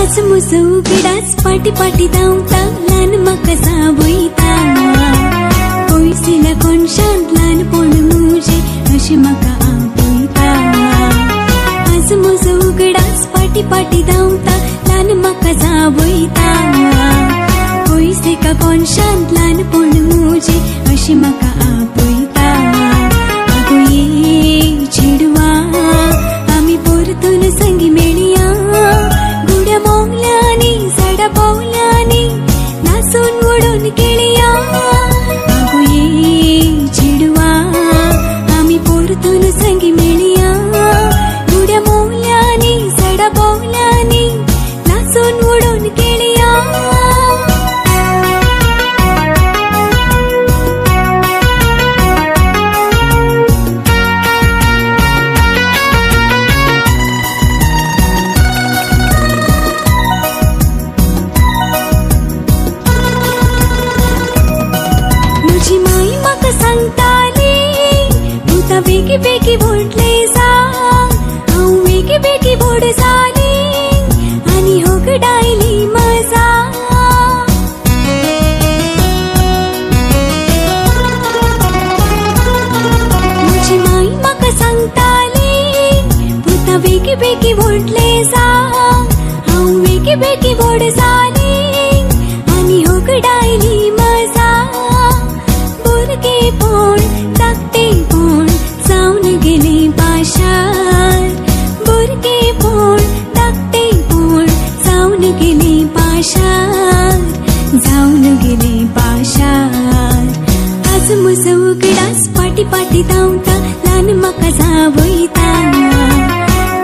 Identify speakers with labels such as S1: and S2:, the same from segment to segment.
S1: आज मुसो उगडाच पाटी पाटी धावता ल्हान म्हाका सावयता पयसिला कोणशांत ल्हानपण मुजे अशें म्हाका आपयता आज मुसो उगडाच पाटी पाटी धावता ल्हान म्हाका सावयता पयसिका कोणशांत ल्हानपण मुजे अशें म्हाका आपयता आगो ये चेडवा आमी परतून संगी मेळया गुड्या मोंगल्यांनी झाडां भोंवल्यांनी नाचून उडून खेळया आगो ये चेडवा आमी परतून संगी मेळया गुड्या मोंगल्यांनी झाडां भोंवल्यांनी नाचून उडून खेळया बेगी बेगी बोटले सा हांव बेगी बेगी बोड जाली आनी होगडायली मजा म्हजी माई म्हाका सांगताली पुता बेगी बेगी बोटले सा हांव बेगी बेगी बोड जाली आनी होगडायली मजा भुरगेपण धाकटेपण जावन गेले पाशार भुरगेपण धाकटेपण जावन गेले पाशार जावन गेले पाशार आज म्हजो उगडास पाटी पाटी धांवता ल्हान म्हाका सावयता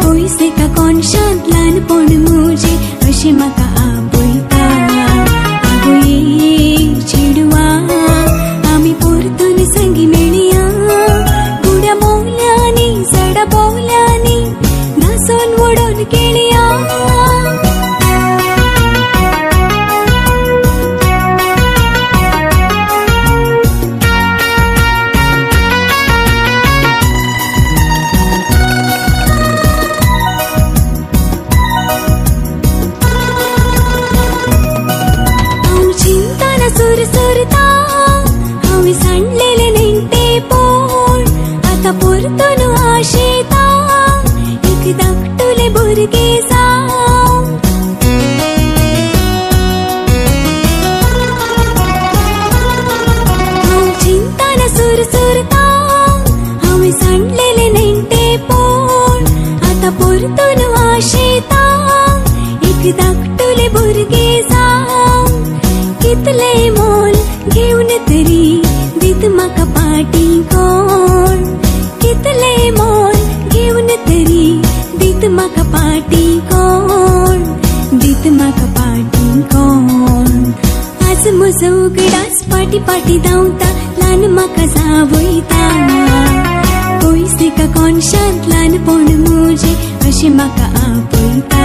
S1: पयसेका कोणशांत ल्हानपण मुजे अशें म्हाका आपयता आगो ये चेडवा आमी परतून संगी मेळया गुड्या मोंगल्यांनी झाडां भोंवल्यांनी नाचून उडून खेळया हांव चिंताना सुरसुरता हांवें सांडलेले नेण्टे पोळ आतां परतून आशेता एक धाकटुले भुरगे जावं हांव चिंताना सुरसुरता हांवें सांडलेले नेण्टे पोळ आतां परतून आशेता एक धाकटुले भुरगे जावं कितले मोल घेवन तरी दीत म्हाका पाटी कोण कितले मोल घेवन तरी दीत म्हाका पाटी कोण दीत म्हाका पाटी कोण आज म्हजो उगडास पाटी पाटी धांवता ल्हान म्हाका सावयता पयसिका कोणशांत ल्हानपण मुजे अशें म्हाका आपयता